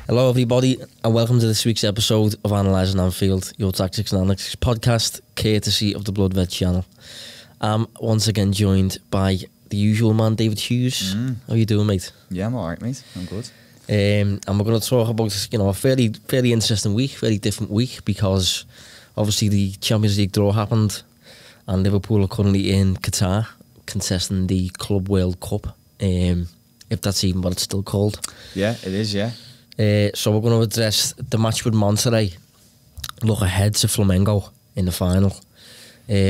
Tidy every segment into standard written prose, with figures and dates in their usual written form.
Hello everybody and welcome to this week's episode of Analysing Anfield, your tactics and analytics podcast, courtesy of the Blood Red channel. I'm once again joined by the usual man, David Hughes. How you doing, mate? Yeah, I'm alright, mate. I'm good. And we're going to talk about a fairly interesting week, very different week, because obviously the Champions League draw happened and Liverpool are currently in Qatar contesting the Club World Cup, if that's even what it's still called. Yeah, it is, yeah. So we're going to address the match with Monterrey, look ahead to Flamengo in the final.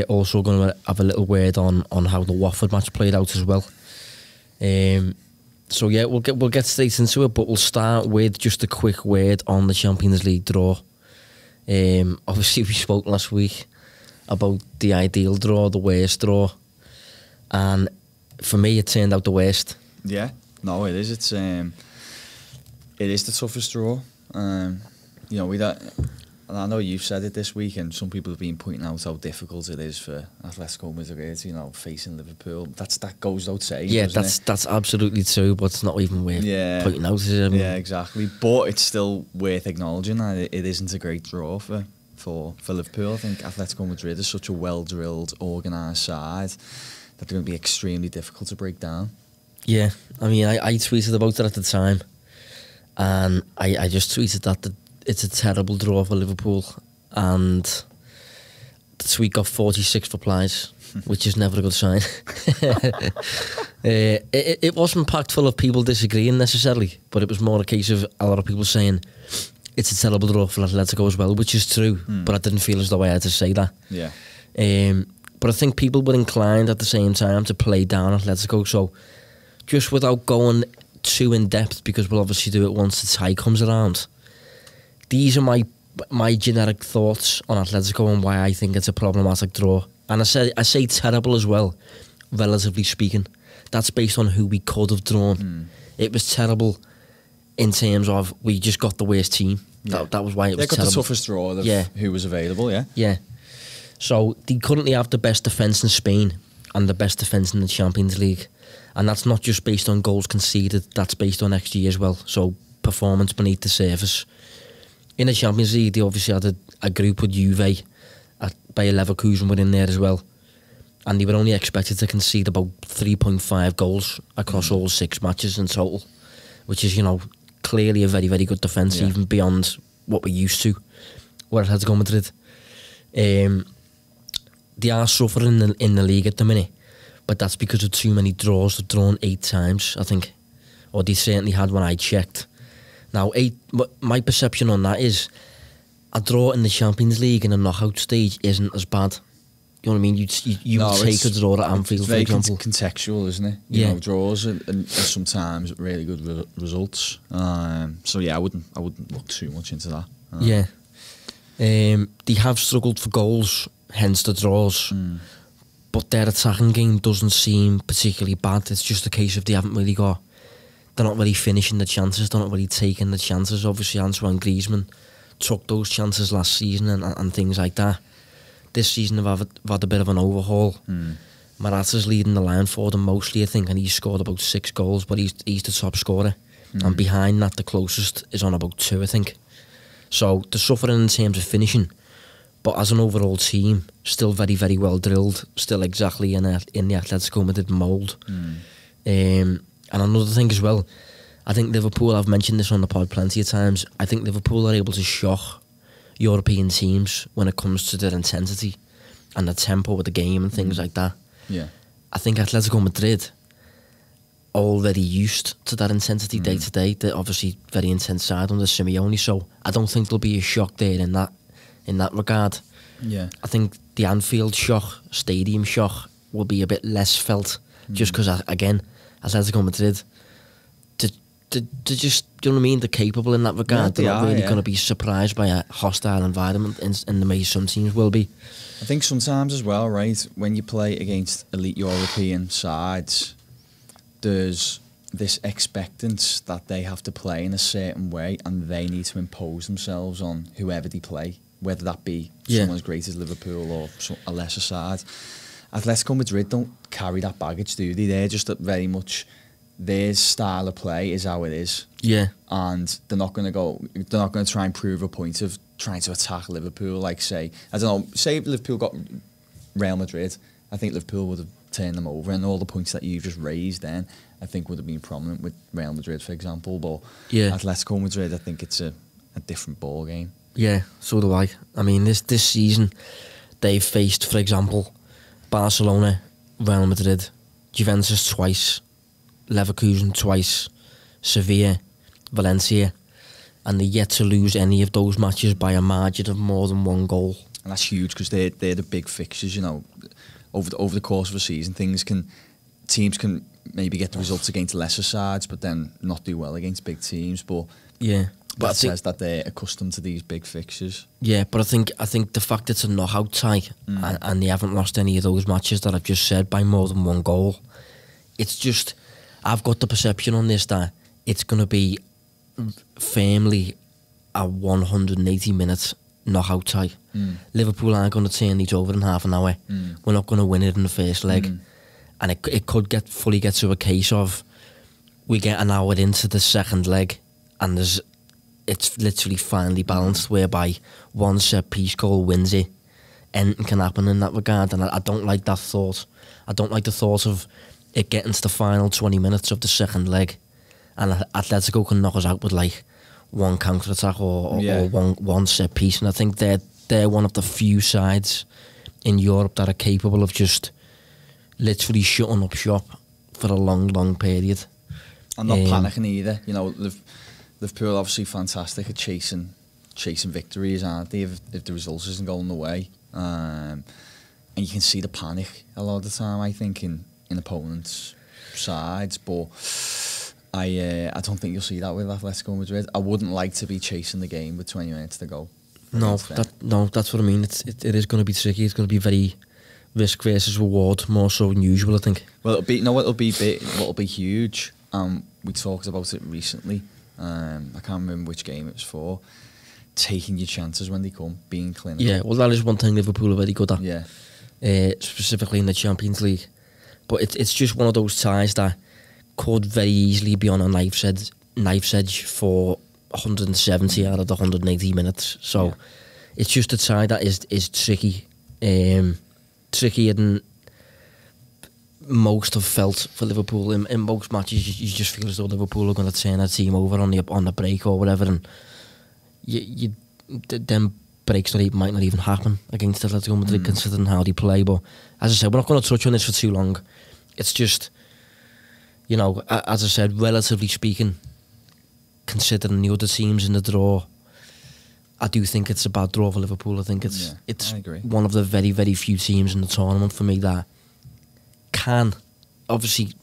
Also going to have a little word on how the Watford match played out as well. So yeah, we'll get straight into it, but we'll start with just a quick word on the Champions League draw. Obviously we spoke last week about the ideal draw, the worst draw, and for me it turned out the worst. Yeah, no, it is. It is the toughest draw. I know you've said it this week, and some people have been pointing out how difficult it is for Atletico Madrid, facing Liverpool. That goes without saying. Yeah, that's absolutely true, but it's not even worth pointing out. Yeah, exactly. But it's still worth acknowledging that it isn't a great draw for Liverpool. I think Atletico Madrid is such a well-drilled, organised side that they're going to be extremely difficult to break down. Yeah, I mean, I tweeted about it at the time, and I just tweeted that it's a terrible draw for Liverpool, and the tweet got 46 replies, which is never a good sign. It wasn't packed full of people disagreeing necessarily, but it was more a case of a lot of people saying it's a terrible draw for Atletico as well, which is true, but I didn't feel as though I had to say that. Yeah. But I think people were inclined at the same time to play down Atletico, so just without going too in depth, because we'll obviously do it once the tie comes around, these are my generic thoughts on Atletico and why I think it's a problematic draw. And I say terrible as well, relatively speaking. That's based on who we could have drawn. It was terrible in terms of we just got the worst team. Yeah. That was why it was terrible. They got terrible. the toughest draw of who was available, yeah? Yeah. So they currently have the best defence in Spain and the best defence in the Champions League. And that's not just based on goals conceded, that's based on XG as well. So performance beneath the surface. In the Champions League, they obviously had a group with Juve, Bayer Leverkusen were in there as well. And they were only expected to concede about 3.5 goals across all 6 matches in total, which is, clearly a very, very good defence, even beyond what we're used to, where it had to go Madrid. They are suffering in the league at the minute, but that's because of too many draws. They've drawn 8 times, I think. Or they certainly had when I checked. Now, my perception on that is a draw in the Champions League in a knockout stage isn't as bad. You know what I mean? You take a draw at Anfield, for example. It's contextual, isn't it? Draws are sometimes really good results. So yeah, I wouldn't look too much into that. They have struggled for goals, hence the draws. But their attacking game doesn't seem particularly bad. It's just a case of they're not really finishing the chances, they're not really taking the chances. Obviously, Antoine Griezmann took those chances last season and things like that. This season they've had a bit of an overhaul. Morata's leading the line for them mostly, I think, and he's scored about 6 goals, but he's the top scorer. And behind that, the closest is on about 2, I think. So they're suffering in terms of finishing, but as an overall team, still very, very well drilled, still exactly in the Atletico Madrid mould. And another thing as well, I think Liverpool, I've mentioned this on the pod plenty of times, I think Liverpool are able to shock European teams when it comes to their intensity and the tempo of the game and things like that. Yeah. I think Atletico Madrid are already used to that intensity day to day. They're obviously very intense side under Simeone, so I don't think there'll be a shock there in that regard. Yeah. I think the Anfield shock, stadium shock, will be a bit less felt, just because, again, Atletico Madrid, they're just, do you know what I mean? They're capable in that regard. Yeah, they're not really going to be surprised by a hostile environment in the way some teams will be. I think sometimes as well, right, when you play against elite European sides, there's this expectance that they have to play in a certain way and they need to impose themselves on whoever they play, whether that be someone as great as Liverpool or a lesser side. Atletico Madrid don't carry that baggage, do they? They're just very much their style of play is how it is. Yeah. And they're not going to try and prove a point of trying to attack Liverpool. Like, say if Liverpool got Real Madrid, I think Liverpool would have turned them over, and all the points that you've just raised then, I think would have been prominent with Real Madrid, for example. But Atletico Madrid, I think it's a different ball game. Yeah, so do I. I mean, this season, they've faced, for example, Barcelona, Real Madrid, Juventus twice, Leverkusen twice, Sevilla, Valencia, and they're yet to lose any of those matches by a margin of more than 1 goal. And that's huge, because they're the big fixtures, you know. Over the course of a season, teams can maybe get the results against lesser sides, but then not do well against big teams. But that says that they're accustomed to these big fixtures. Yeah, but I think the fact it's a knockout tie and they haven't lost any of those matches that I've just said by more than 1 goal, it's just, I've got the perception on this that it's going to be firmly a 180 minutes knockout tie. Liverpool aren't going to turn these over in half an hour. We're not going to win it in the first leg. And it could get to a case of we get an hour into the second leg and it's literally finely balanced, whereby one set piece goal wins it. Anything can happen in that regard, and I don't like that thought. I don't like the thought of it getting to the final 20 minutes of the second leg and Atletico can knock us out with like one counter attack or one set piece. And I think they're one of the few sides in Europe that are capable of just literally shutting up shop for a long period. And not panicking either. You know, Liverpool obviously fantastic at chasing victories, aren't they, if the results isn't going the way. And you can see the panic a lot of the time, I think, in opponents' sides. But I don't think you'll see that with Atletico Madrid. I wouldn't like to be chasing the game with 20 minutes to go. No, that's what I mean. It is going to be tricky. It's going to be very risk versus reward, more so than usual, I think. Well, it'll be huge. We talked about it recently. I can't remember which game it was for. Taking your chances when they come, being clinical. Yeah, well, that is one thing Liverpool are very good at. Yeah. Specifically in the Champions League. But it's just one of those ties that could very easily be on a knife's edge for 170 out of the 180 minutes. So it's just a tie that is tricky. Trickier than most have felt for Liverpool. In most matches, you just feel as though Liverpool are going to turn a team over on the break or whatever, and them breaks might not even happen against Atletico Madrid, considering how they play. But as I said, we're not going to touch on this for too long. It's just, you know, as I said, relatively speaking, considering the other teams in the draw, I do think it's a bad draw for Liverpool. I think it's one of the very, very few teams in the tournament for me that can, obviously,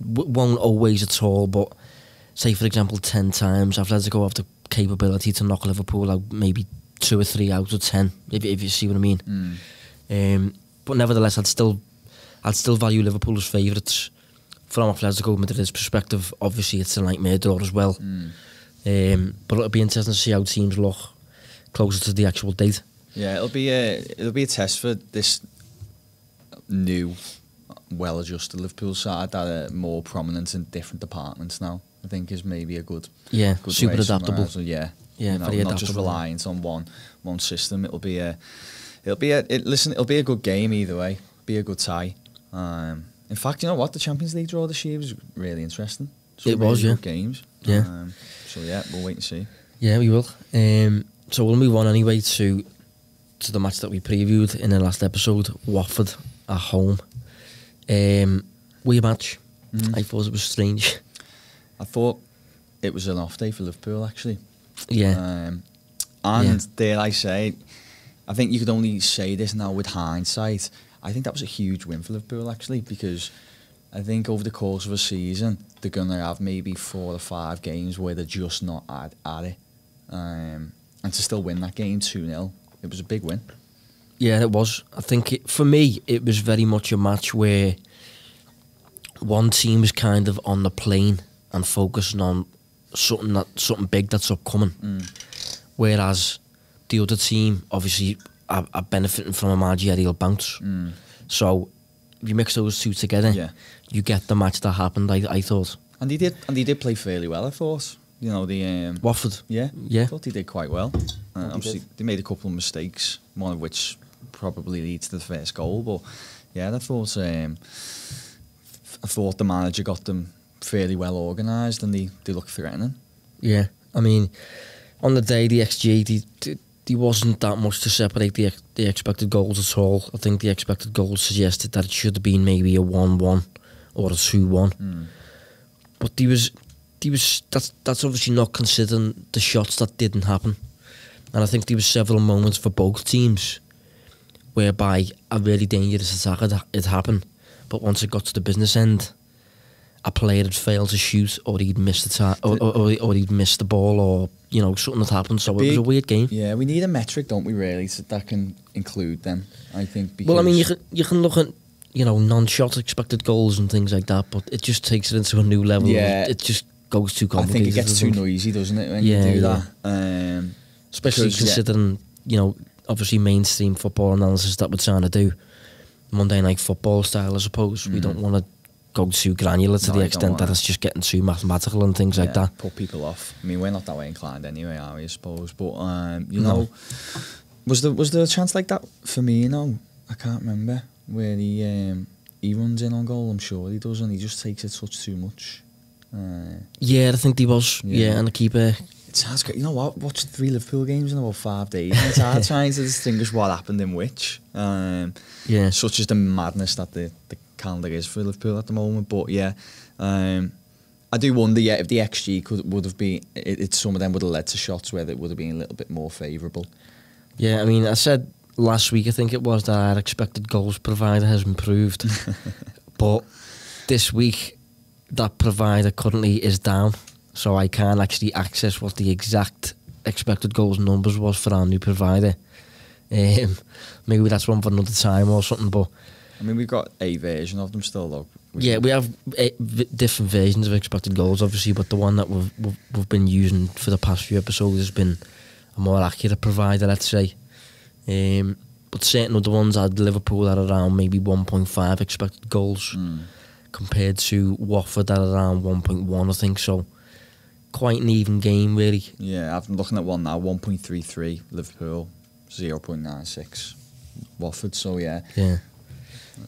won't always at all, but say, for example, 10 times, Atletico have the capability to knock Liverpool out maybe 2 or 3 out of 10, if you see what I mean. But nevertheless, I'd still value Liverpool as favourites. From Atletico Madrid's perspective, obviously it's a nightmare draw as well. But it'll be interesting to see how teams look closer to the actual date. Yeah, it'll be a test for this new, well-adjusted Liverpool side that are more prominent in different departments now. I think is maybe a good super adaptable. So, yeah, very not adaptable. Just reliant on one system. It'll be a good game either way. It'll be a good tie. In fact, you know what? The Champions League draw this year was really interesting. It was, good games. Yeah. So yeah, we'll wait and see. Yeah, we will. So we'll move on anyway to the match that we previewed in the last episode, Watford at home. Weird match. I thought it was strange. I thought it was an off day for Liverpool, actually. Yeah. Dare I say, I think you could only say this now with hindsight, I think that was a huge win for Liverpool, actually, because I think over the course of a season, they're going to have maybe 4 or 5 games where they're just not at it. And to still win that game 2-0, it was a big win. Yeah, it was. I think, for me, it was very much a match where one team was kind of on the plane and focusing on something big that's upcoming. Whereas the other team, obviously, are benefiting from a managerial bounce. So if you mix those two together, you get the match that happened, I thought. And they did play fairly well, I thought. You know, the Watford. Yeah. Yeah. I thought they did quite well. Obviously, they made a couple of mistakes, one of which probably leads to the first goal. But yeah, I thought the manager got them fairly well organised, and they looked threatening. Yeah, I mean, on the day, the XG, there wasn't that much to separate the expected goals at all. I think the expected goals suggested that it should have been maybe a 1-1 or a 2-1. But that's obviously not considering the shots that didn't happen. And I think there were several moments for both teams whereby a really dangerous attack had happened, but once it got to the business end, a player had failed to shoot, or he'd missed the or he'd missed the ball, or something had happened. So it was a weird game. Yeah, we need a metric, don't we? Really, so that can include them. I think. Because well, I mean, you can look at non-shot expected goals and things like that, but it just takes it into a new level. Yeah, it just goes too complicated. I think it gets too noisy, doesn't it, when you do that? Especially considering obviously mainstream football analysis that we're trying to do, Monday Night Football style, I suppose. We don't want to go too granular to the extent that it's just getting too mathematical and things like that. Put people off. I mean, we're not that way inclined anyway, are we, I suppose? But know, was there a chance like that for me? I can't remember where he runs in on goal. I'm sure he does, and he just takes it such too much. Yeah, I think he was. Yeah, and the keeper. It's hard. You know what? Watched 3 Liverpool games in about 5 days. And it's hard trying to distinguish what happened in which. Such as the madness that the calendar is for Liverpool at the moment. But yeah, I do wonder. Yeah, if the XG would have been, some of them would have led to shots where it would have been a little bit more favourable. Yeah, I mean, I said last week, I think it was, that our expected goals provider has improved, but this week that provider currently is down. So I can't actually access what the exact expected goals numbers was for our new provider. Maybe that's one for another time or something. But I mean, we've got a version of them still, though. Yeah, we have different versions of expected goals, obviously, but the one that we've been using for the past few episodes has been a more accurate provider, let's say. But certain other ones had Liverpool at around maybe 1.5 expected goals, compared to Watford at around 1.1, I think. So quite an even game, really. Yeah, I'm looking at one now, 1.33 Liverpool, 0.96 Watford. So yeah.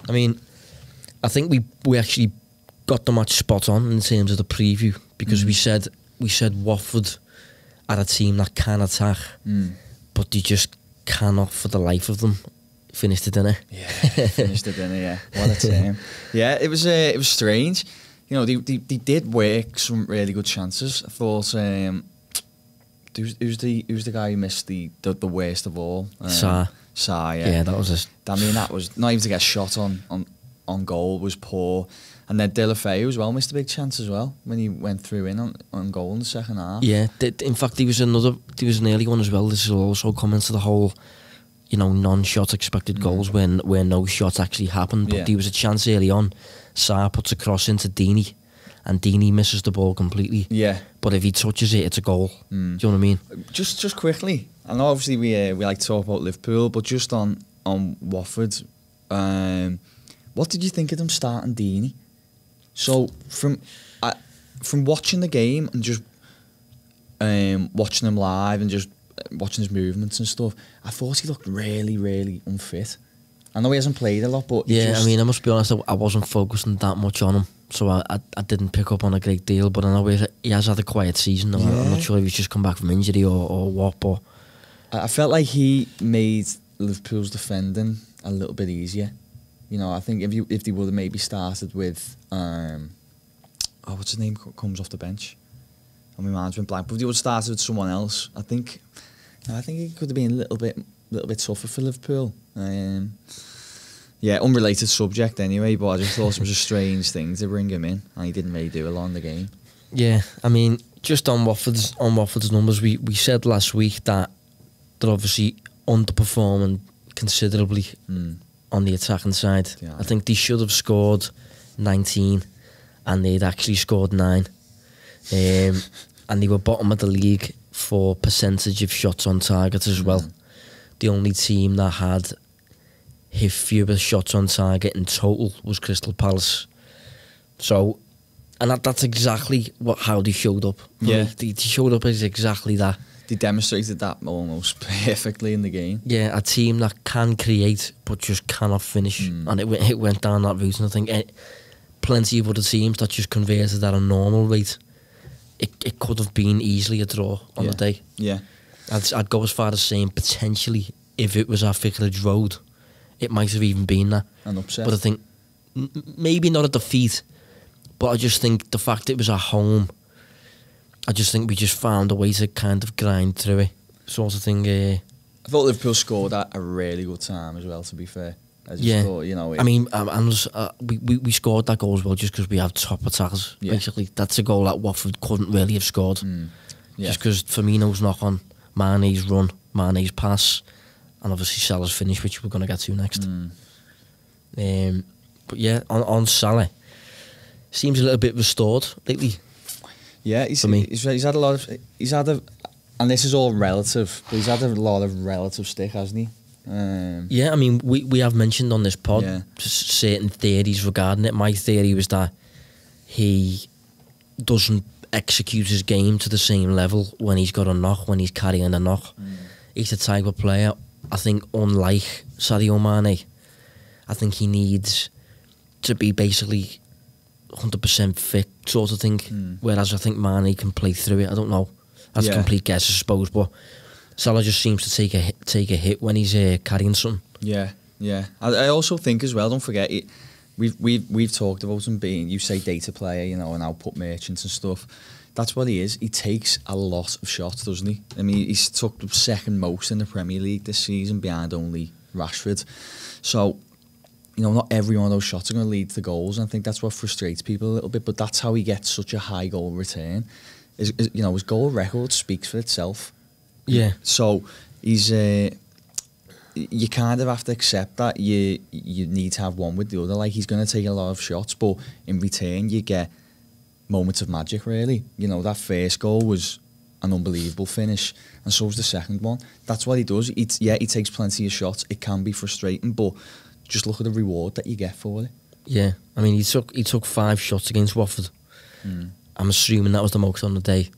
I mean, I think we actually got the match spot on in terms of the preview, because we said Watford are a team that can attack, but they just cannot for the life of them finish the dinner. Yeah, finish the dinner. Yeah, what a team. Yeah, it was strange. They did work some really good chances. I thought, who's the guy who missed the worst of all? Salah, yeah. Yeah, that was that was not even to get shot on goal was poor. And then De La Feu as well missed a big chance as well when he went through in on goal in the second half. Yeah, in fact, there was an early one as well. This will also come into the whole, non-shot expected goals where no shots actually happened. But there was a chance early on. Salah puts a cross into Deeney, and Deeney misses the ball completely. Yeah. But if he touches it, it's a goal. Do you know what I mean? Just quickly, I know obviously we like to talk about Liverpool, but just on Watford, what did you think of them starting Deeney? So from watching the game and just watching him live and just watching his movements and stuff, I thought he looked really, really unfit. I know he hasn't played a lot, but I mean, I must be honest, I wasn't focusing that much on him, so I didn't pick up on a great deal. But I know he has had a quiet season. I'm not sure if he's just come back from injury or what. But I felt like he made Liverpool's defending a little bit easier. I think if they would have maybe started with what's his name comes off the bench, and my mind's been blank. But if they would have started with someone else, I think it could have been a little bit tougher for Liverpool. Unrelated subject anyway, but I just thought it was a strange thing to bring him in, and he didn't really do a lot in the game. Yeah, I mean, just on Watford's numbers, we said last week that they're obviously underperforming considerably on the attacking side. Yeah. I think they should have scored 19, and they'd actually scored 9. And they were bottom of the league for percentage of shots on target as well. The only team that had fewer shots on target in total was Crystal Palace. So And that's exactly how they showed up. Yeah. They showed up as exactly that. They demonstrated that almost perfectly in the game. Yeah, a team that can create but just cannot finish. And it went down that route. And I think plenty of other teams that just converted at a normal rate, it could have been easily a draw on the day. Yeah. I'd go as far as saying potentially if it was at Vicarage Road, it might have even been that. An upset. But I think maybe not a defeat, but I just think the fact it was at home, I just think we just found a way to kind of grind through it, sort of thing. I thought Liverpool scored at a really good time as well, to be fair. I just thought, you know... I mean, we scored that goal as well just because we have top attackers. Yeah. Basically, that's a goal that Watford couldn't really have scored. Just because Firmino's knock on, Mane's run, Mane's pass, and obviously Salah's finish, which we're going to get to next. But yeah, on Salah, seems a little bit restored lately. Yeah, he's had a lot of... And this is all relative, but he's had a lot of relative stick, hasn't he? Yeah, I mean, we have mentioned on this pod certain theories regarding it. My theory was that he doesn't execute his game to the same level when he's got a knock, when he's carrying a knock. He's the type of player, I think, unlike Sadio Mane, I think he needs to be basically 100% fit sort of thing, whereas I think Mane can play through it. I don't know. That's a complete guess, I suppose, but Salah just seems to take a hit when he's carrying something. Yeah. I also think as well, don't forget, we've talked about him being, you say data player, you know, and output merchants and stuff. That's what he is. He takes a lot of shots, doesn't he? I mean, he's took the second most in the Premier League this season, behind only Rashford. So, you know, not every one of those shots are going to lead to goals, and I think that's what frustrates people a little bit, but that's how he gets such a high goal return. You know, his goal record speaks for itself. Yeah. So he's you kind of have to accept that you need to have one with the other. Like, he's going to take a lot of shots, but in return you get moments of magic, really. You know, that first goal was an unbelievable finish, and so was the second one. That's what he does. He takes plenty of shots. It can be frustrating, but just look at the reward that you get for it. Yeah, I mean, he took 5 shots against Watford. I'm assuming that was the most on the day.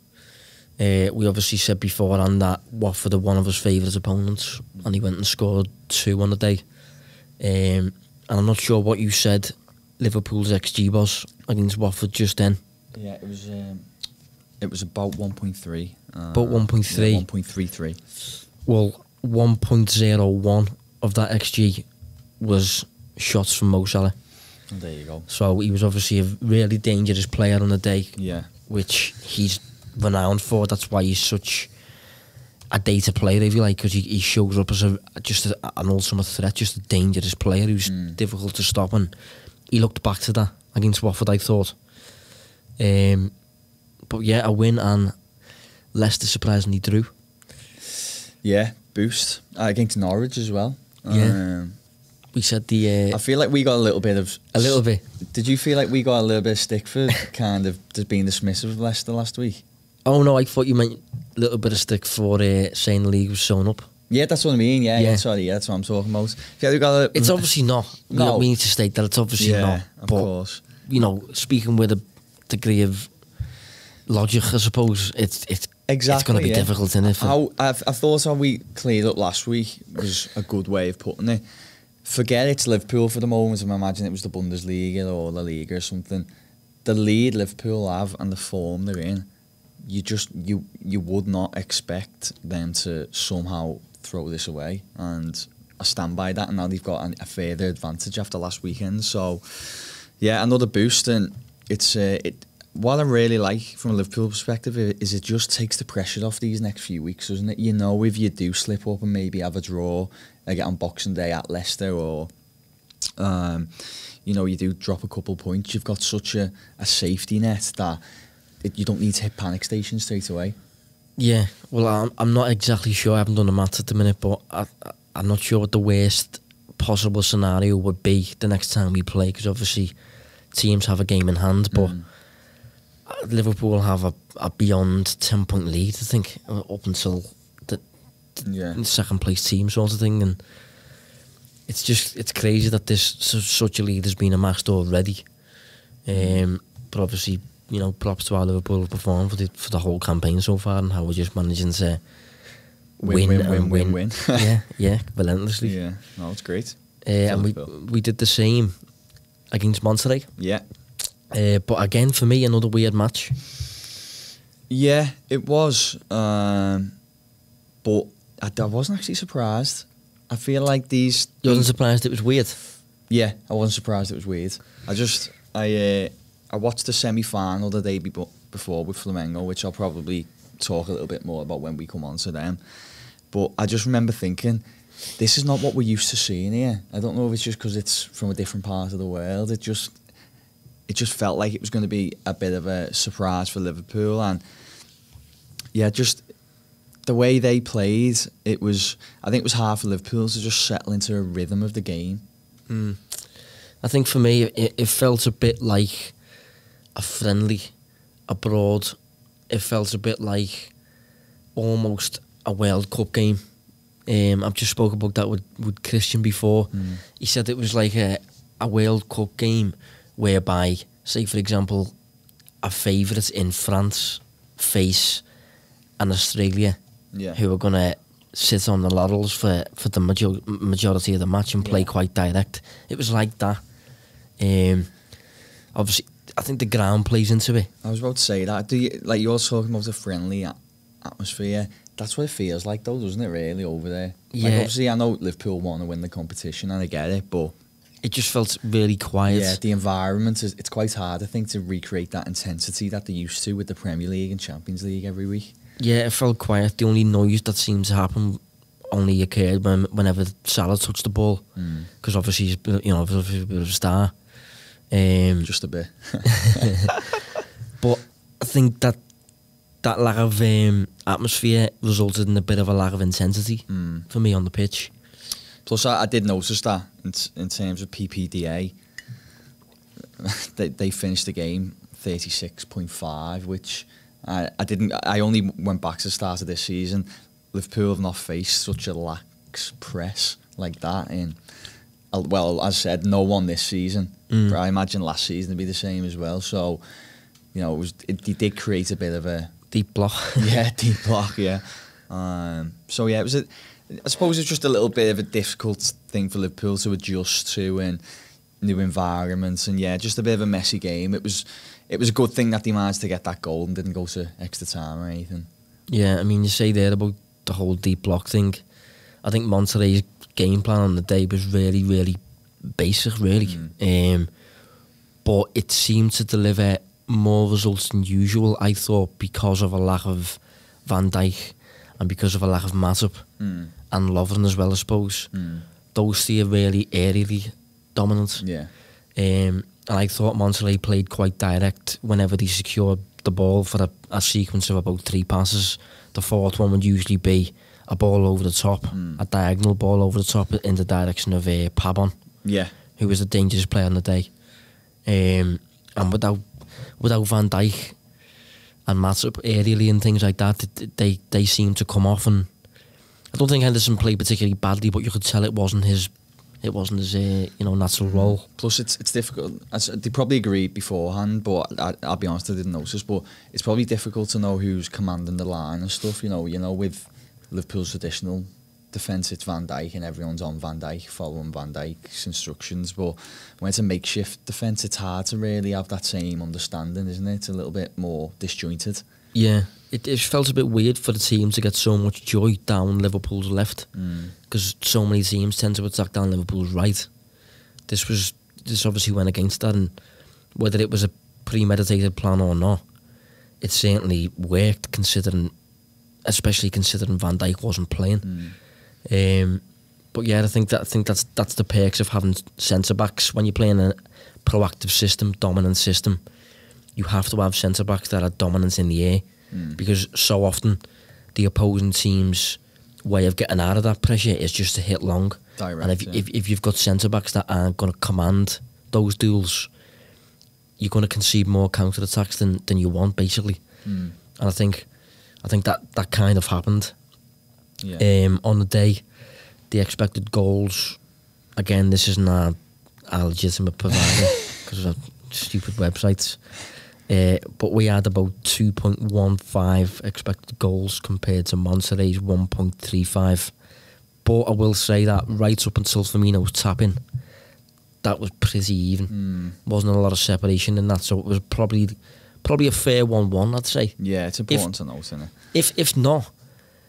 We obviously said beforehand that Watford are one of his favourite opponents, and he went and scored 2 on the day. And I'm not sure what you said Liverpool's XG was against Watford just then. Yeah, it was about 1.3. About 1.3? Yeah, 1.33. Well, 1.01 of that XG was shots from Mo Salah. Oh, there you go. So he was obviously a really dangerous player on the day. Yeah. Which he's renowned for. That's why he's such a data player, if you like, because he shows up as an ultimate threat, just a dangerous player who's difficult to stop, and he looked back to that against Watford, I thought. But yeah, a win, and Leicester surprisingly drew. Yeah, boost against Norwich as well. Yeah. We said I feel like we got a little bit. Did you feel like we got a little bit of stick for kind of just being dismissive of Leicester last week? Oh no, I thought you meant a little bit of stick for saying the league was sewn up. Yeah, that's what I mean. Yeah, sorry, that's what I'm talking about. Yeah, we got it's obviously not. No. We need to state that it's obviously not. Of course. You know, speaking with a degree of logic, I suppose it's going to be difficult, isn't it? I thought how we cleared up last week was a good way of putting it. Forget it's Liverpool for the moment, and I imagine it was the Bundesliga or La Liga or something. The lead Liverpool have and the form they're in, you would not expect them to somehow throw this away, and I stand by that. And now they've got a further advantage after last weekend. So yeah, another boost, and it's what I really like from a Liverpool perspective is it just takes the pressure off these next few weeks, doesn't it? You know, if you do slip up and maybe have a draw, get on Boxing Day at Leicester, or you know, you do drop a couple points, you've got such a safety net that you don't need to hit panic station straight away. Yeah, well, I'm not exactly sure. I haven't done the maths at the minute, but I'm not sure what the worst possible scenario would be the next time we play, because obviously teams have a game in hand, but Liverpool have a beyond 10-point lead, I think, up until the second place team sort of thing, and it's crazy that such a lead has been amassed already. But obviously, props to how Liverpool have performed for the whole campaign so far, and how we're just managing to win. yeah, relentlessly. Yeah, no, it's great. And we did the same against Monterrey. Yeah. But again, for me, another weird match. Yeah, it was. But I wasn't actually surprised. I feel like these... You wasn't surprised it was weird? Yeah, I wasn't surprised it was weird. I watched the semi-final the day before with Flamengo, which I'll probably talk a little bit more about when we come on to them. But I just remember thinking, this is not what we're used to seeing here. I don't know if it's just because it's from a different part of the world. It just felt like it was going to be a bit of a surprise for Liverpool. And yeah, just the way they played, I think it was hard for Liverpool to just settle into a rhythm of the game. I think for me, it felt a bit like a friendly abroad. It felt a bit like almost a World Cup game. I've just spoke about that with Christian before. He said it was like a World Cup game whereby, say for example, a favourite in France face an Australia who are going to sit on the laurels for the majority of the match and play quite direct. It was like that. Obviously, I think the ground plays into it. I was about to say that. You're talking about a friendly atmosphere. That's what it feels like, though, doesn't it? Really, over there. Yeah. Like, obviously, I know Liverpool want to win the competition, and I get it, but it just felt really quiet. Yeah, the environment it's quite hard, I think, to recreate that intensity that they used to with the Premier League and Champions League every week. Yeah, it felt quiet. The only noise that seemed to happen only occurred whenever Salah touched the ball, because obviously he's a bit of a star. Just a bit. But I think that lack of atmosphere resulted in a bit of a lack of intensity for me on the pitch. Plus, I did notice that in terms of PPDA, they finished the game 36.5, which I only went back to the start of this season. Liverpool have not faced such a lax press like that in, well, as I said, no one this season. But I imagine last season would be the same as well. So, it did create a bit of a deep block. Yeah, deep block. Yeah. So yeah, I suppose it's just a little bit of a difficult thing for Liverpool to adjust to and new environments, and yeah, just a bit of a messy game. It was a good thing that they managed to get that goal and didn't go to extra time or anything. Yeah, I mean, you say there about the whole deep block thing. I think Monterrey's game plan on the day was really, really basic, really. But it seemed to deliver more results than usual, I thought, because of a lack of Van Dijk and because of a lack of Matip and Lovren as well, I suppose. Those three are really aerially dominant. Yeah. And I thought Monterrey played quite direct whenever they secured the ball for a sequence of about 3 passes. The fourth one would usually be a ball over the top, a diagonal ball over the top in the direction of Pabon, who was a dangerous player on the day. And without Van Dijk and Matip aerially and things like that, they seem to come off. And I don't think Henderson played particularly badly, but you could tell it wasn't his natural role. Plus, it's difficult. They probably agreed beforehand, but I'll be honest, I didn't notice. But it's probably difficult to know who's commanding the line and stuff. With Liverpool's traditional defence, it's Van Dijk, and everyone's on Van Dijk, following Van Dijk's instructions. But when it's a makeshift defence, it's hard to really have that same understanding, isn't it? It's a little bit more disjointed. Yeah, it felt a bit weird for the team to get so much joy down Liverpool's left, because so many teams tend to attack down Liverpool's right. This obviously went against that, and whether it was a premeditated plan or not, it certainly worked, especially considering Van Dijk wasn't playing. But yeah, I think that's the perks of having centre backs when you're playing a proactive system, dominant system. You have to have centre backs that are dominant in the air, because so often the opposing team's way of getting out of that pressure is just to hit long. Direct, and if you've got centre backs that aren't going to command those duels, you're going to concede more counter attacks than you want, basically. And I think that kind of happened. Yeah. On the day, the expected goals. Again, this isn't our legitimate provider because of stupid websites. But we had about 2.15 expected goals compared to Monterrey's 1.35. But I will say that right up until Firmino's tapping, that was pretty even. Wasn't a lot of separation in that, so it was probably a fair 1-1, I'd say. Yeah, it's important to note, isn't it? If not,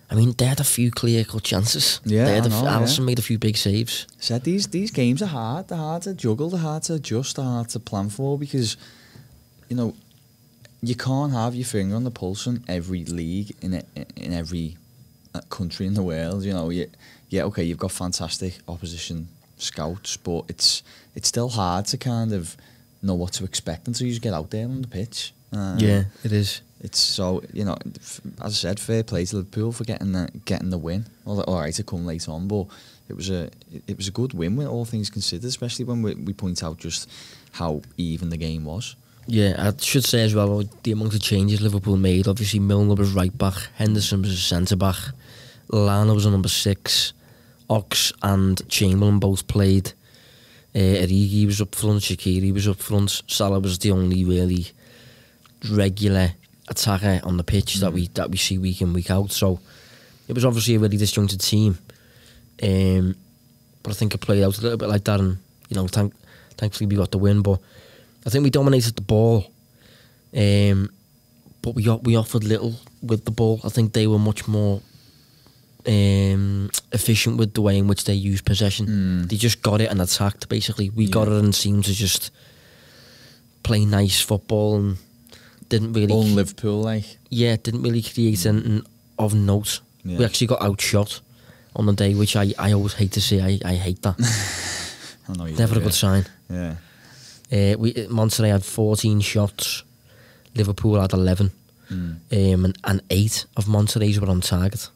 I mean, they had a few clear-cut chances. Yeah, Alisson made a few big saves. Said these games are hard. They're hard to juggle. They're hard to adjust. They're hard to plan for because, you know, you can't have your finger on the pulse in every league in every country in the world. You know, okay, you've got fantastic opposition scouts, but it's still hard to kind of know what to expect until you just get out there on the pitch. Yeah, it is. It's so, you know, as I said, fair play to Liverpool for getting the win. All right, to come late on, but it was a good win with all things considered, especially when we point out just how even the game was. Yeah, I should say as well, the amount of changes Liverpool made. Obviously, Milner was right back, Henderson was a centre back, Lallana was a number 6, Ox and Chamberlain both played. Origi was up front, Shaqiri was up front. Salah was the only really regular attacker on the pitch that we see week in, week out. So it was obviously a really disjointed team. But I think it played out a little bit like that, and you know, thankfully we got the win. But I think we dominated the ball, but we offered little with the ball. I think they were much more efficient with the way in which they used possession. They just got it and attacked, basically. We got it and seemed to just play nice football and didn't really... All Liverpool, like? Yeah, didn't really create anything of note. Yeah. We actually got outshot on the day, which I always hate to see. I hate that. I know you Never a good sign. Yeah. Monterrey had 14 shots. Liverpool had 11. And 8 of Monterrey's were on target.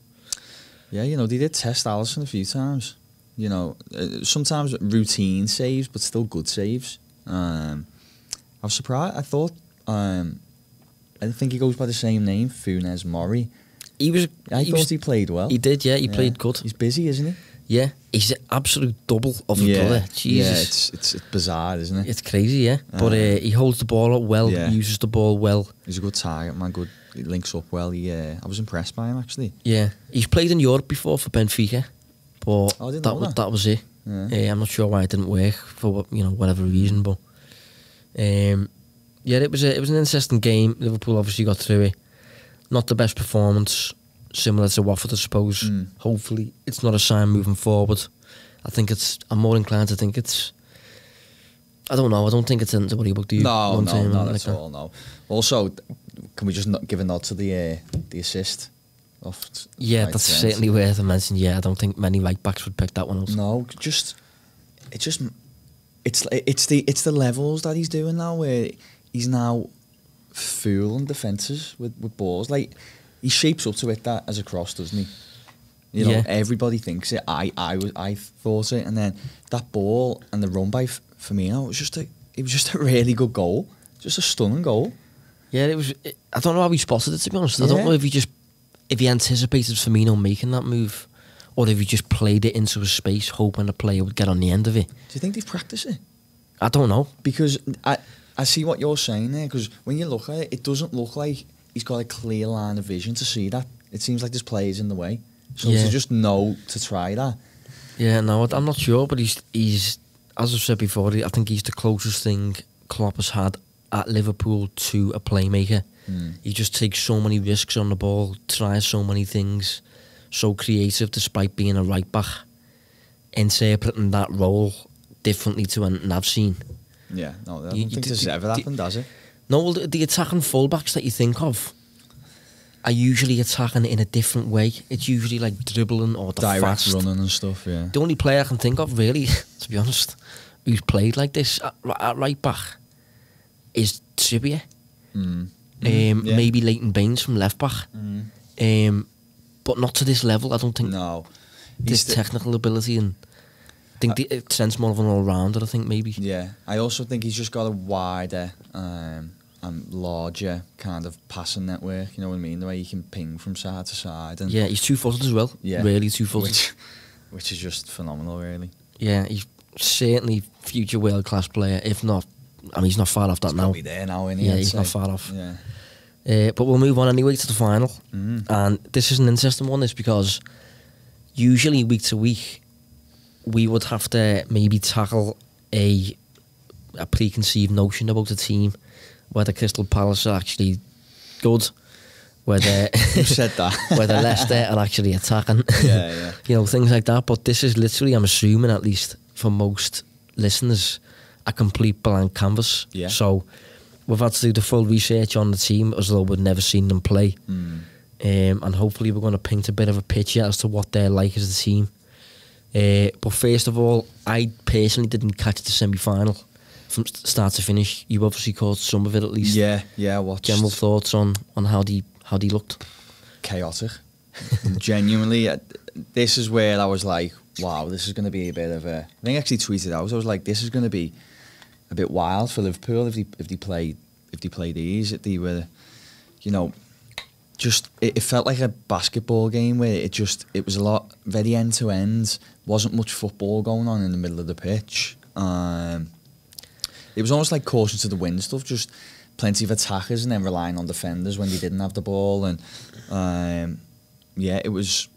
Yeah, you know, they did test Alisson a few times. You know, sometimes routine saves, but still good saves. I was surprised. I thought, I think he goes by the same name, Funes Mori. I thought he played well. He did, yeah. He played good. He's busy, isn't he? Yeah, he's an absolute double of his brother. Jesus. Yeah, it's bizarre, isn't it? It's crazy, yeah. But he holds the ball up well, uses the ball well. He's a good target, man. Good. He links up well. I was impressed by him, actually. Yeah, he's played in Europe before for Benfica, but that was it. Yeah. I'm not sure why it didn't work for whatever reason, but yeah, it was an interesting game. Liverpool obviously got through it. Not the best performance, similar to Watford, I suppose. Hopefully, it's not a sign moving forward. I'm more inclined to think it's. I don't know. I don't think it's anything to worry about. Do you? No, not at all. No. Also, can we just not give a nod to the assist? Yeah, that's certainly worth a mention. Yeah, I don't think many right backs would pick that one up. No, it's the levels that he's doing now, where he's now fooling defences with balls. Like, he shapes up to it that as a cross, doesn't he? You know, everybody thinks it. I thought it, and then that ball and the run by Firmino, it was just a really good goal, just a stunning goal. Yeah, it was. I don't know how he spotted it, to be honest. I don't know if he anticipated Firmino making that move, or if he just played it into a space, hoping the player would get on the end of it. Do you think they've practiced it? I don't know, because I see what you're saying there. Because when you look at it, it doesn't look like he's got a clear line of vision to see that. It seems like there's players in the way. So to just know to try that. Yeah, no, I'm not sure, but he's as I've said before, I think he's the closest thing Klopp has had at Liverpool to a playmaker. He just takes so many risks on the ball, tries so many things, so creative despite being a right back, interpreting that role differently to anything I've seen. Yeah, no, I don't think this has ever happened, does it? No, well, the attacking fullbacks that you think of are usually attacking in a different way. It's usually like dribbling or the direct fast running and stuff. Yeah. The only player I can think of, really, to be honest, who's played like this at right back is Trippier. Maybe Leighton Baines from left back. But not to this level. I don't think. No, this technical ability, and I think it sends more of an all-rounder. I think maybe. Yeah, I also think he's just got a wider and larger kind of passing network, you know what I mean? The way he can ping from side to side. And yeah, he's two-footed as well. Yeah. Really two-footed. Which is just phenomenal, really. Yeah, he's certainly future world-class player, if not, I mean, he's not far off that now. He's probably there now, isn't he? Yeah, he's not far off. Yeah. But we'll move on anyway to the final. And this is an interesting one, is because usually week to week we would have to maybe tackle a preconceived notion about the team, whether Crystal Palace are actually good, whether you said that, whether Leicester are actually attacking, yeah. You know, things like that. But this is literally, I'm assuming, at least for most listeners, a complete blank canvas. Yeah. So we've had to do the full research on the team as though we'd never seen them play. And hopefully we're going to paint a bit of a picture as to what they're like as a team. But first of all, I personally didn't catch the semi-final from start to finish. You obviously caught some of it at least. Yeah, I watched. General thoughts on how they looked? Chaotic. Genuinely, this is where I was like, wow, this is going to be a bit of a... I think I actually tweeted out, I was like, this is going to be a bit wild for Liverpool if they play these. They were, you know, just it felt like a basketball game where it was a lot very end to end. Wasn't much football going on in the middle of the pitch. It was almost like caution to the wind stuff. Just plenty of attackers and then relying on defenders when they didn't have the ball. And yeah, it was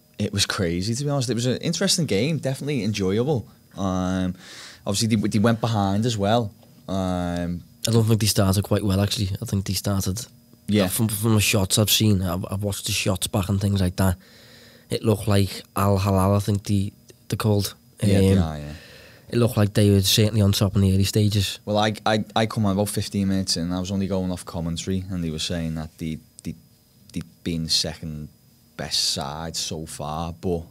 crazy, to be honest. It was an interesting game, definitely enjoyable. Obviously they went behind as well. I don't think they started quite well, actually. I think they started... Yeah. From the shots I've seen, I've watched the shots back and things like that. It looked like Al Hilal, I think they're called. Yeah. It looked like they were certainly on top in the early stages. Well, I come on about 15 minutes in, and I was only going off commentary, and they were saying that they'd been second best side so far, but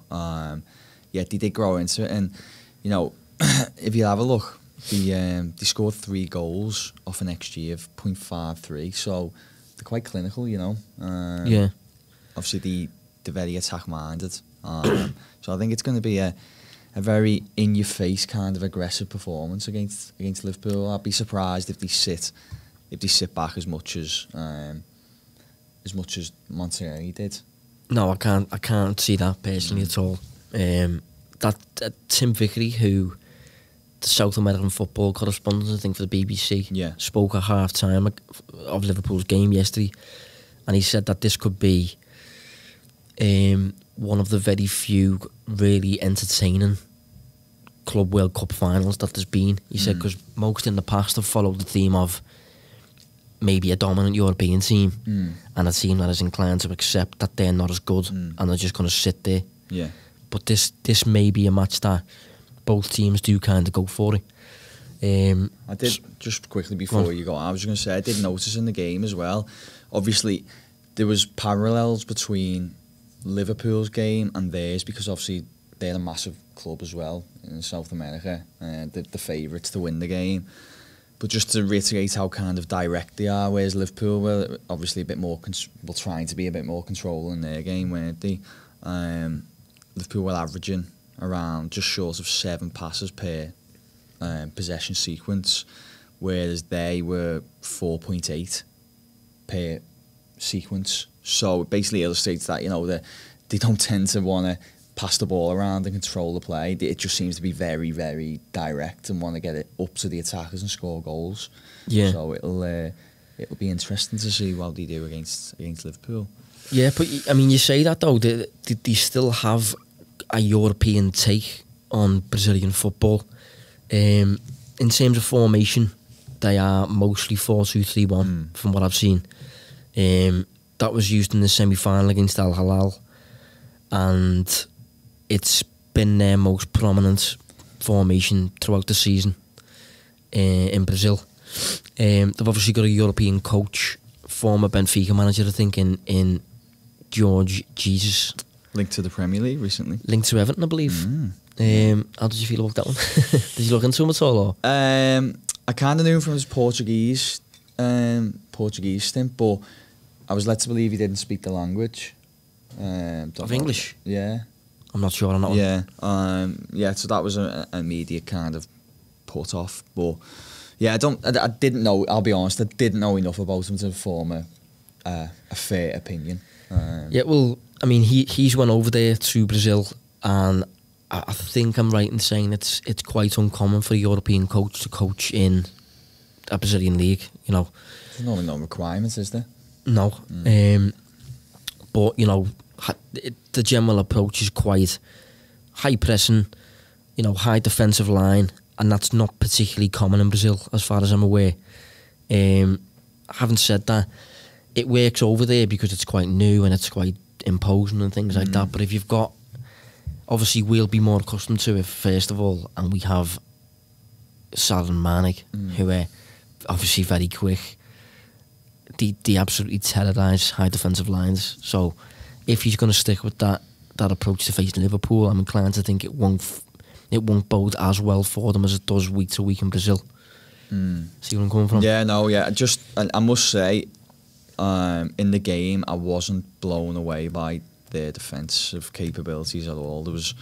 yeah, they did grow into it. And you know, if you have a look, they scored 3 goals off an XG of 0.53, so they're quite clinical, you know. Yeah. Obviously, they're very attack-minded. So I think it's going to be a very in-your-face kind of aggressive performance against Liverpool. I'd be surprised if they sit back as much as Monterrey did. No, I can't see that personally at all. That Tim Vickery, who the South American football correspondent, I think, for the BBC, spoke at half time of Liverpool's game yesterday, and he said that this could be one of the very few really entertaining Club World Cup finals that there's been. He said because most in the past have followed the theme of maybe a dominant European team and a team that is inclined to accept that they're not as good and they're just going to sit there. Yeah. But this may be a match that both teams do kind of go for it. I did, just quickly before you go on, I was going to say, I did notice in the game as well, obviously there was parallels between Liverpool's game and theirs, because obviously they're a massive club as well in South America, and the favourites to win the game. But just to reiterate how kind of direct they are, whereas Liverpool were obviously a bit more, trying to be a bit more control in their game, weren't they? Liverpool were averaging around just short of 7 passes per possession sequence, whereas they were 4.8 per sequence. So it basically illustrates that, you know, they don't tend to want to pass the ball around and control the play. It just seems to be very, very direct and want to get it up to the attackers and score goals. Yeah. So it'll be interesting to see what they do against Liverpool. Yeah, but I mean, you say that though, they still have a European take on Brazilian football. In terms of formation, they are mostly 4-2-3-1 from what I've seen. That was used in the semi-final against Al Hilal, and it's been their most prominent formation throughout the season in Brazil. They've obviously got a European coach, former Benfica manager, I think, in George Jesus. Linked to the Premier League recently. Linked to Everton, I believe. How did you feel about that one? Did you look into him at all? Or? I kind of knew him from his Portuguese stint, but I was led to believe he didn't speak the language. Of English? Yeah. I'm not sure on that one. Yeah. Yeah, so that was an immediate kind of put off. But yeah, I didn't know, I'll be honest, I didn't know enough about him to form a fair opinion. Yeah, well, I mean, he's went over there to Brazil, and I think I'm right in saying it's quite uncommon for a European coach to coach in a Brazilian league, you know. There's normally no requirements, is there? No. But, you know, the general approach is quite high pressing, you know, high defensive line, and that's not particularly common in Brazil, as far as I'm aware. Having said that, it works over there because it's quite new and it's quite imposing and things like that. But if you've got, obviously we'll be more accustomed to it, first of all, and we have Salah and Mane, who are obviously very quick. They absolutely terrorise high defensive lines. So if he's going to stick with that approach to facing Liverpool, I'm inclined to think it won't bode as well for them as it does week to week in Brazil. See where I'm coming from? Yeah, no, yeah. I must say, in the game, I wasn't blown away by their defensive capabilities at all. There was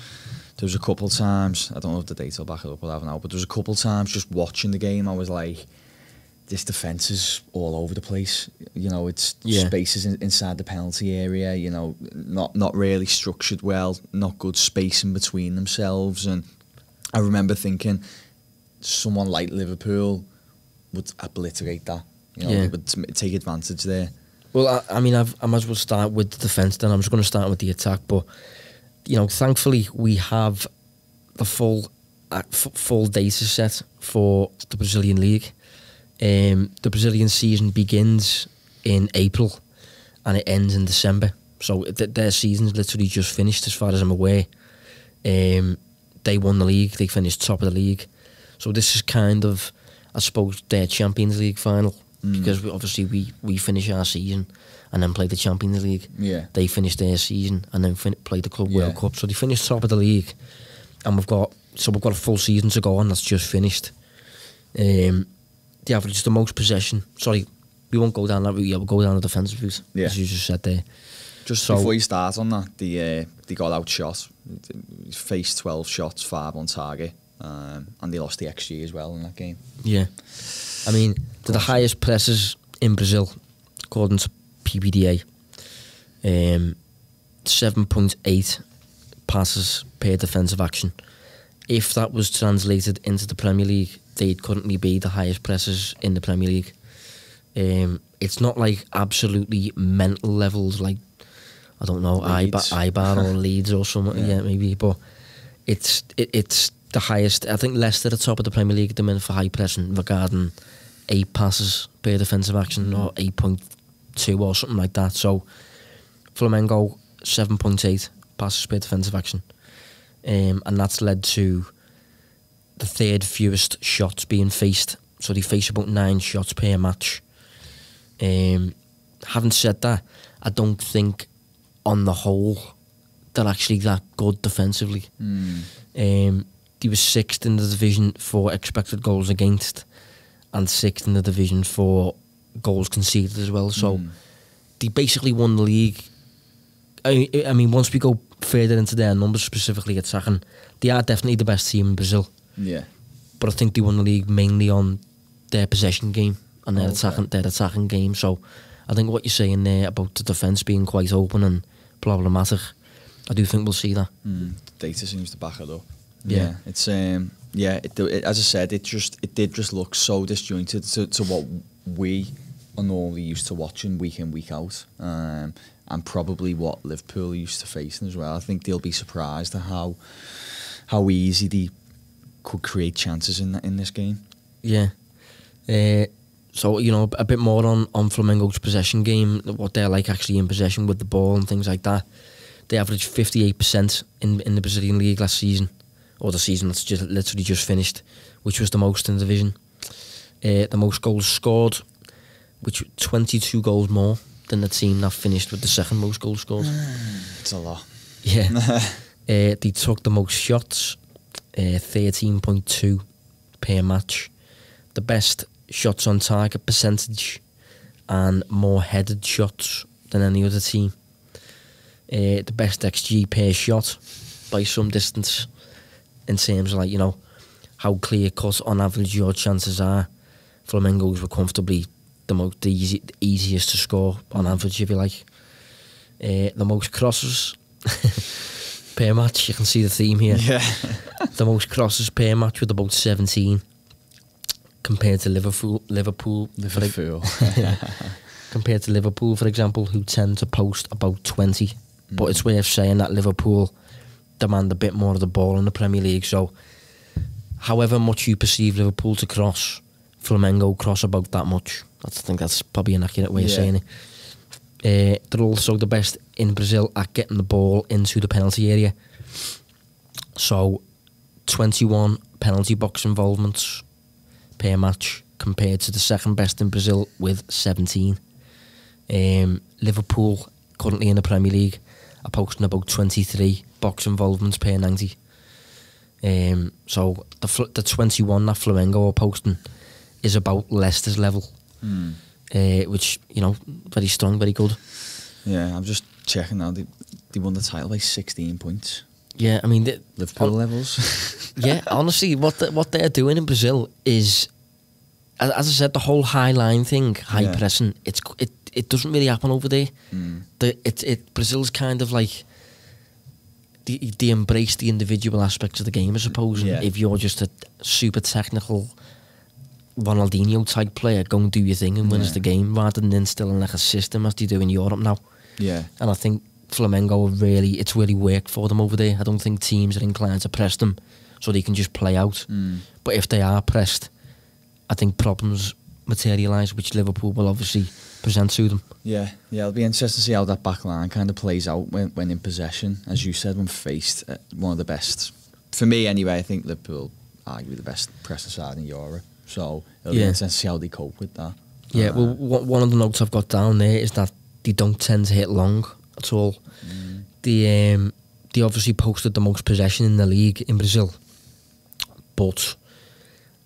a couple times, I don't know if the data will back it up or now, but there was a couple times just watching the game, I was like, this defence is all over the place. You know, it's spaces inside the penalty area, you know, not really structured well, not good spacing between themselves. And I remember thinking someone like Liverpool would obliterate that. You know, they would take advantage there. Well, I mean, I might as well start with the defence then. I'm just going to start with the attack. But, you know, thankfully we have the full data set for the Brazilian league. The Brazilian season begins in April and it ends in December. So their season's literally just finished, as far as I'm aware. They won the league. They finished top of the league. So this is kind of, I suppose, their Champions League final. Because we finish our season and then play the Champions League. Yeah. They finish their season and then play the Club World Cup. So they finished top of the league. And we've got a full season to go on that's just finished. The average, the most possession. Sorry, we won't go down that route yet. We'll go down the defensive route, as you just said there. Just before you start on that, they got outshot. They faced 12 shots, 5 on target, and they lost the XG as well in that game. Yeah. I mean, they're the highest presses in Brazil, according to PPDA. 7.8 passes per defensive action. If that was translated into the Premier League, they'd currently be the highest pressers in the Premier League. It's not like absolutely mental levels, like, I don't know, Eibar or Leeds or something, maybe, but it's the highest. I think Leicester at the top of the Premier League at the minute for high pressing, regarding 8 passes per defensive action, or 8.2 or something like that. So Flamengo, 7.8 passes per defensive action. And that's led to the third fewest shots being faced. So they face about 9 shots per match. Having said that, I don't think on the whole they're actually that good defensively. They were 6th in the division for expected goals against and 6th in the division for goals conceded as well. So they basically won the league. I mean, once we go further into their numbers, specifically attacking, they are definitely the best team in Brazil. Yeah. But I think they won the league mainly on their possession game and their attacking game. So I think what you're saying there about the defence being quite open and problematic, I do think we'll see that. The data seems to back it up. Yeah, it's as I said, it did just look so disjointed to what we are normally used to watching week in, week out, and probably what Liverpool are used to facing as well. I think they'll be surprised at how easy they could create chances in this game. Yeah. So, you know, a bit more on Flamengo's possession game, what they're like actually in possession with the ball and things like that. They averaged 58% in the Brazilian league last season, or the season that's literally just finished, which was the most in the division. The most goals scored, which 22 goals more than the team that finished with the second most goals scored. It's a lot. Yeah. They took the most shots, 13.2 per match. The best shots on target percentage and more headed shots than any other team. The best XG per shot by some distance, in terms of, like, you know, how clear cut on average your chances are. Flamengo's were comfortably the easiest to score on average, if you like. The most crosses per match, you can see the theme here. Yeah. The most crosses per match with about 17, compared to Liverpool, compared to Liverpool, for example, who tend to post about 20. But it's worth saying that Liverpool demand a bit more of the ball in the Premier League. So, however much you perceive Liverpool to cross, Flamengo cross about that much. I think that's probably an accurate way of saying it. They're also the best in Brazil at getting the ball into the penalty area. So, 21 penalty box involvements per match compared to the second best in Brazil with 17. Liverpool, currently in the Premier League, are posting about 23 box involvements per 90. So the 21 that Flamengo are posting is about Leicester's level, which, you know, very strong, very good. Yeah, I'm just checking now. They won the title by 16 points. Yeah, I mean, Liverpool levels. Yeah, honestly, what they're doing in Brazil is, as I said, the whole high line thing, high pressing. It doesn't really happen over there. Brazil's kind of like they embrace the individual aspects of the game, I suppose. And if you're just a super technical Ronaldinho type player, go and do your thing and win us the game, rather than instilling like a system as they do in Europe now. Yeah, and I think Flamengo it's really worked for them over there. I don't think teams are inclined to press them so they can just play out. But if they are pressed, I think problems materialise, which Liverpool will obviously present to them. Yeah, it'll be interesting to see how that back line kind of plays out when in possession. As you said, when faced one of the best, for me anyway, I think Liverpool arguably the best pressing side in Europe. So it'll be interesting to see how they cope with that. Yeah, well, one of the notes I've got down there is that they don't tend to hit long at all. They obviously posted the most possession in the league in Brazil, but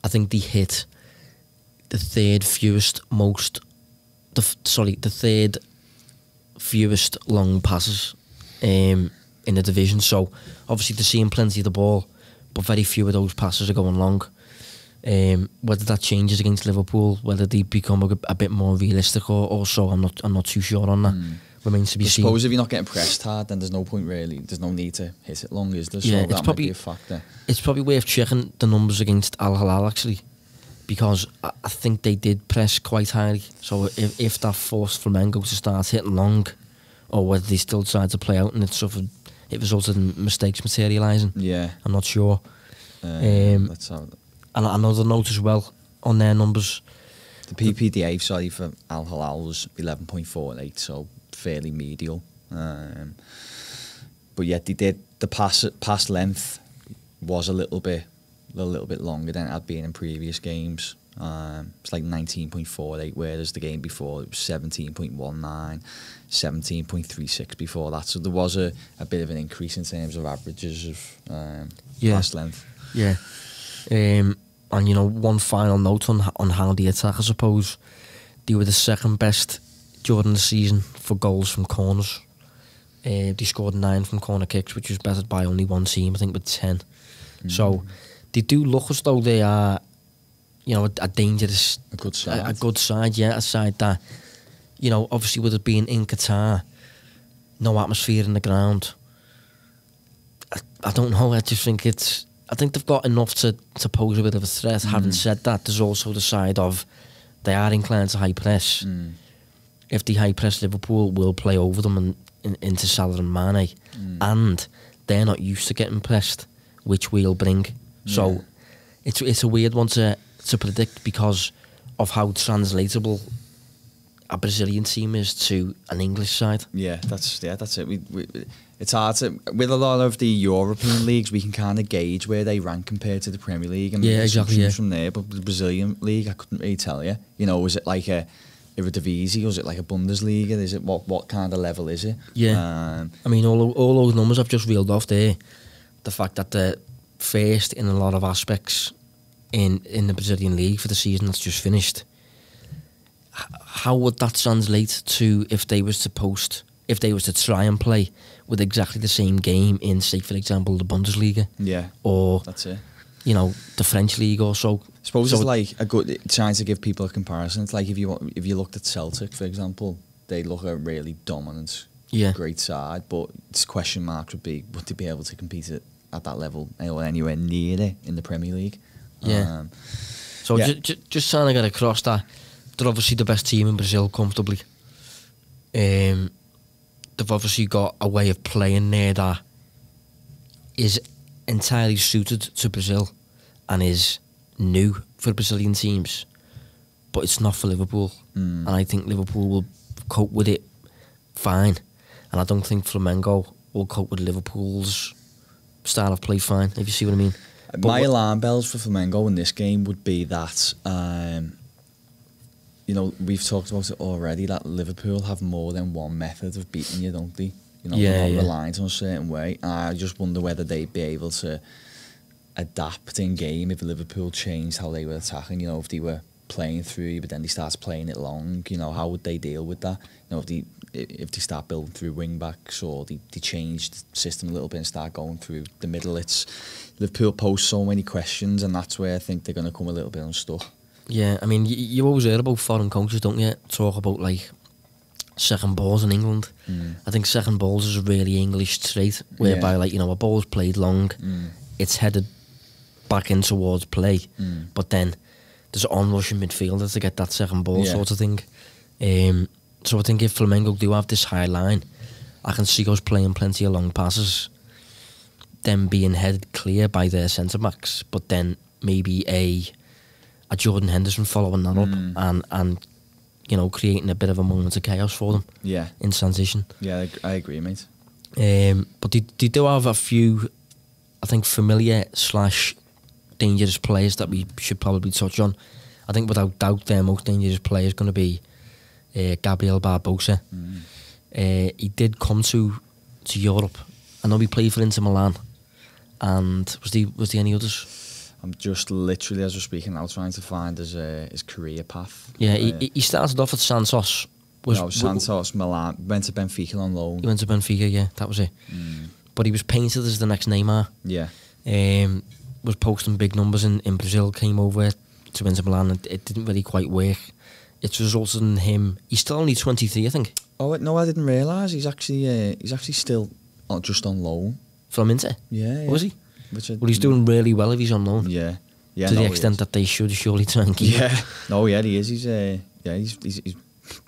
I think they hit the third fewest long passes in the division. So obviously they're seeing plenty of the ball, but very few of those passes are going long. Whether that changes against Liverpool, whether they become a bit more realistic or so, I'm not too sure on that. Remains to be seen. I suppose if you're not getting pressed hard, then there's no point really. There's no need to hit it long, is there? So that might be a factor. It's probably worth checking the numbers against Al Hilal actually, because I think they did press quite highly. So if that forced Flamengo to start hitting long, or whether they still tried to play out and it resulted in mistakes materialising. Yeah, I'm not sure. Let's have it. And another note as well on their numbers. The PPDA, for Al Hilal was 11.48, so fairly medial. But yet they did the pass length was a little bit longer than it had been in previous games. It's like 19.48, whereas the game before it was 17.19, 17.36 before that. So there was a bit of an increase in terms of averages of pass length. Yeah. And you know, one final note on how they attack, I suppose. They were the second best during the season for goals from corners. They scored 9 from corner kicks, which was bettered by only one team, I think, with 10. So they do look as though they are, you know, a dangerous, a good side. A good side, yeah, a side that, you know, obviously with it being in Qatar, no atmosphere in the ground. I don't know. I just think I think they've got enough to pose a bit of a threat. Having said that, there's also the side of they are inclined to high press. If they high press, Liverpool will play over them and into Salah and Mane, and they're not used to getting pressed, which we'll bring. So it's a weird one to predict because of how translatable a Brazilian team is to an English side. Yeah, that's it. It's hard to, with a lot of the European leagues, we can kind of gauge where they rank compared to the Premier League. And exactly. From there, but the Brazilian league, I couldn't really tell you. You know, was it like a Eredivisie, or is it like a Bundesliga? Is it what kind of level is it? Yeah, I mean, all those numbers I've just reeled off there, the fact that they're first in a lot of aspects in the Brazilian league for the season that's just finished. How would that translate to if they was to try and play with exactly the same game in, say, for example, the Bundesliga? Yeah, or that's it. You know, the French league or so. I suppose it's like a good, trying to give people a comparison. It's like if you looked at Celtic, for example, they look a really dominant, great side, but its question mark would they be able to compete at that level or anywhere near it in the Premier League? So just trying to get across that they're obviously the best team in Brazil comfortably. They've obviously got a way of playing there that is entirely suited to Brazil and is new for Brazilian teams, but it's not for Liverpool. And I think Liverpool will cope with it fine, and I don't think Flamengo will cope with Liverpool's style of play fine, if you see what I mean. My alarm bells for Flamengo in this game would be that, you know, we've talked about it already, that Liverpool have more than one method of beating you, don't they? You know, they're not reliant on a certain way. I just wonder whether they'd be able to adapt in game if Liverpool changed how they were attacking. You know, if they were playing through you, but then they start playing it long, you know, how would they deal with that? You know, if they start building through wing backs, or they change the system a little bit and start going through the middle. It's Liverpool pose so many questions, and that's where I think they're going to come a little bit unstuck. Yeah, I mean, you always hear about foreign coaches, don't you? Talk about like second balls in England. I think second balls is a really English trait, whereby like, you know, a ball's played long, it's headed back in towards play, but then there's onrushing midfielders to get that second ball sort of thing. So I think if Flamengo do have this high line, I can see us playing plenty of long passes, them being headed clear by their centre backs, but then maybe a Jordan Henderson following that up and you know, creating a bit of a moment of chaos for them in transition. Yeah, I agree, mate. But they do have a few, I think, familiar / dangerous players that we should probably touch on. I think without doubt their most dangerous player is going to be Gabriel Barbosa. He did come to Europe. I know he played for Inter Milan. And was there any others? I'm just literally, as we're speaking now, trying to find his career path. Yeah, he started off at Santos. Santos, Milan, went to Benfica on loan. He went to Benfica, yeah, that was it. But he was painted as the next Neymar. Yeah. Was posting big numbers in Brazil, came over to Inter Milan, and it didn't really quite work. It's resulted in him. He's still only 23, I think. Oh no, I didn't realise he's actually still just on loan from Inter. Yeah. Was he? Well, he's doing really well if he's on loan. Yeah. To the extent that they should surely try and keep him. No, yeah, he is. He's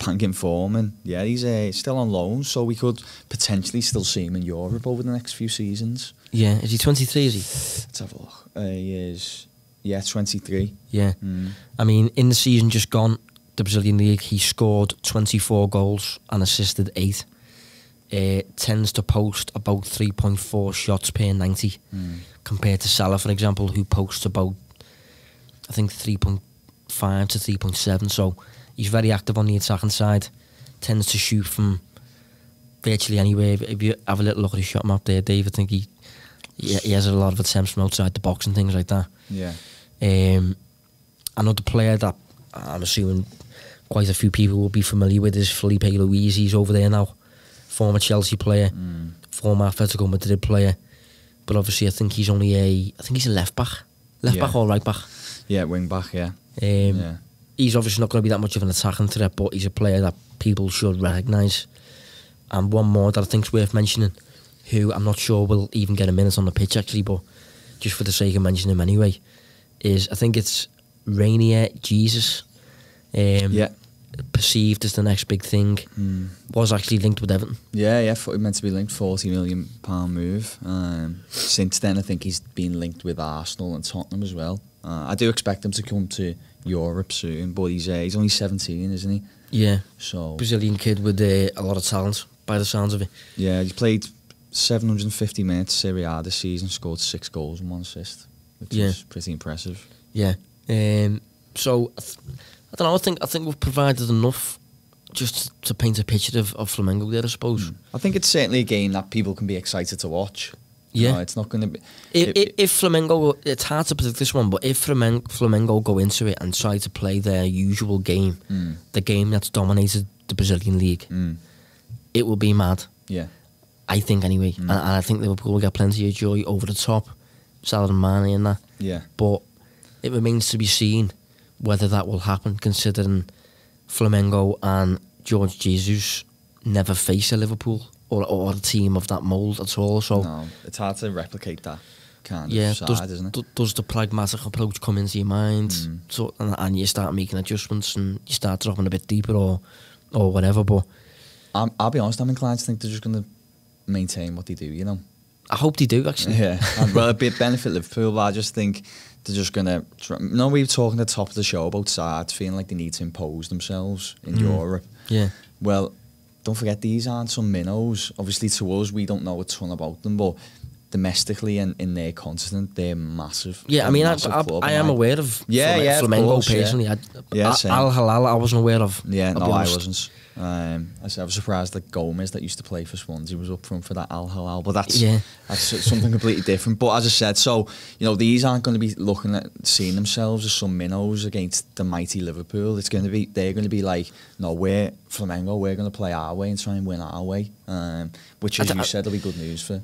banging form, and he's still on loan, so we could potentially still see him in Europe over the next few seasons. Yeah, is he 23? Is he? Let's have a look. He is. Yeah, 23. Yeah. I mean, in the season just gone, the Brazilian League, he scored 24 goals and assisted 8. Tends to post about 3.4 shots per 90, compared to Salah, for example, who posts about, I think, 3.5 to 3.7. So he's very active on the attacking side. Tends to shoot from virtually anywhere. If you have a little look at his shot map there, Dave, I think he has a lot of attempts from outside the box and things like that. Yeah. Another player that I'm assuming quite a few people will be familiar with is Felipe Luis. He's over there now. Former Chelsea player, former Atletico Madrid player, but obviously I think he's a left back or right back. Yeah, wing back. Yeah. He's obviously not going to be that much of an attacking threat, but he's a player that people should recognise. And one more that I think's worth mentioning, who I'm not sure will even get a minute on the pitch actually, but just for the sake of mentioning him anyway, is I think it's Rainier Jesus. Perceived as the next big thing, was actually linked with Everton. Yeah, meant to be linked, £40 million move. Since then, I think he's been linked with Arsenal and Tottenham as well. I do expect him to come to Europe soon, but he's only 17, isn't he? Yeah. So Brazilian kid with a lot of talent, by the sounds of it. Yeah, he's played 750 minutes Serie A this season, scored 6 goals and 1 assist, which is pretty impressive. Yeah. So I don't know. I think we've provided enough just to paint a picture of Flamengo there, I suppose. I think it's certainly a game that people can be excited to watch. Yeah, it's not going to be. If Flamengo, it's hard to predict this one, but if Flamengo go into it and try to play their usual game, the game that's dominated the Brazilian league, it will be mad. Yeah, I think anyway, and I think Liverpool will get plenty of joy over the top, Salah and Mane and that. Yeah, but it remains to be seen whether that will happen, considering Flamengo and Jorge Jesus never face a Liverpool or a team of that mould at all. So no, it's hard to replicate that. kind of side, isn't it? Does the pragmatic approach come into your mind? So and you start making adjustments and you start dropping a bit deeper or whatever. But I'll be honest, I'm inclined to think they're just going to maintain what they do, you know. I hope they do, actually. Yeah, well, it'd be a benefit Liverpool, but I just think they're just going to... we were talking at the top of the show about sides feeling like they need to impose themselves in Europe. Yeah. Well, don't forget, these aren't some minnows. Obviously, to us, we don't know a ton about them, but domestically and in their continent, they're massive. Yeah, I mean, I am aware of Flamengo personally. Al Hilal, I wasn't aware of. Yeah, no, I wasn't. I was surprised that Gomez, that used to play for Swansea, was up front for that Al Hilal, but that's something completely different. But as I said, so you know, these aren't going to be looking at seeing themselves as some minnows against the mighty Liverpool. They're going to be like, no, we're Flamengo, we're going to play our way and try and win our way, which, as you said, will be good news for.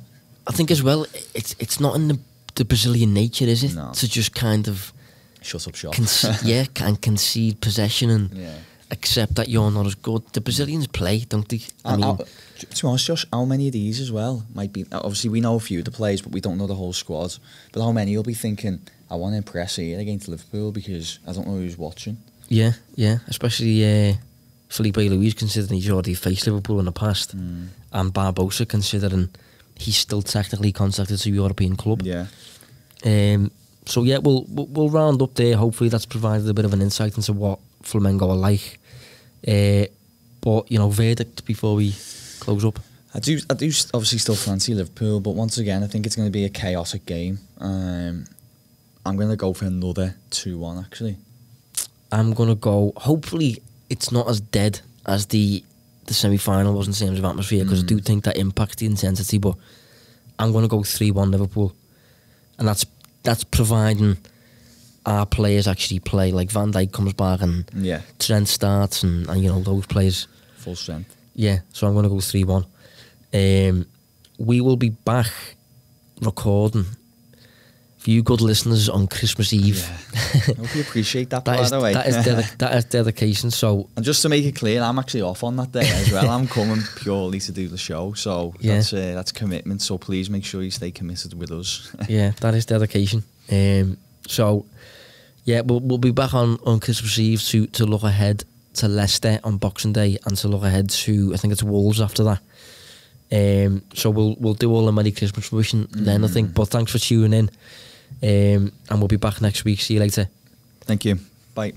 I think as well, it's not in the Brazilian nature, is it? No. To just kind of shut up shop, and concede possession and. Yeah. Accept that you're not as good. The Brazilians play, don't they? I mean, to be honest, Josh, how many of these as well might be... Obviously, we know a few of the players, but we don't know the whole squad. But how many will be thinking, I want to impress here against Liverpool because I don't know who's watching? Yeah. Especially Felipe Luis, considering he's already faced Liverpool in the past. And Barbosa, considering he's still technically contracted to a European club. Yeah. So, yeah, we'll round up there. Hopefully that's provided a bit of an insight into what Flamengo are like. But, you know, verdict before we close up. I do obviously still fancy Liverpool, but once again, I think it's going to be a chaotic game. I'm going to go for another 2-1, actually. I'm going to go... Hopefully, it's not as dead as the semi-final was in terms of atmosphere, because I do think that impacts the intensity, but I'm going to go 3-1 Liverpool. And that's providing our players actually play. Like Van Dijk comes back and Trent starts and you know, those players. Full strength. Yeah, so I'm going to go 3-1. We will be back recording for you good listeners on Christmas Eve. Yeah. I hope you appreciate that, by the way. That is dedication. So, and just to make it clear, I'm actually off on that day as well. I'm coming purely to do the show, so that's commitment. So please make sure you stay committed with us. Yeah, that is dedication. So, yeah, we'll be back on Christmas Eve to look ahead to Leicester on Boxing Day and to look ahead to, I think it's Wolves after that. So we'll do all the Merry Christmas wishing then, I think. But thanks for tuning in. And we'll be back next week. See you later. Thank you. Bye.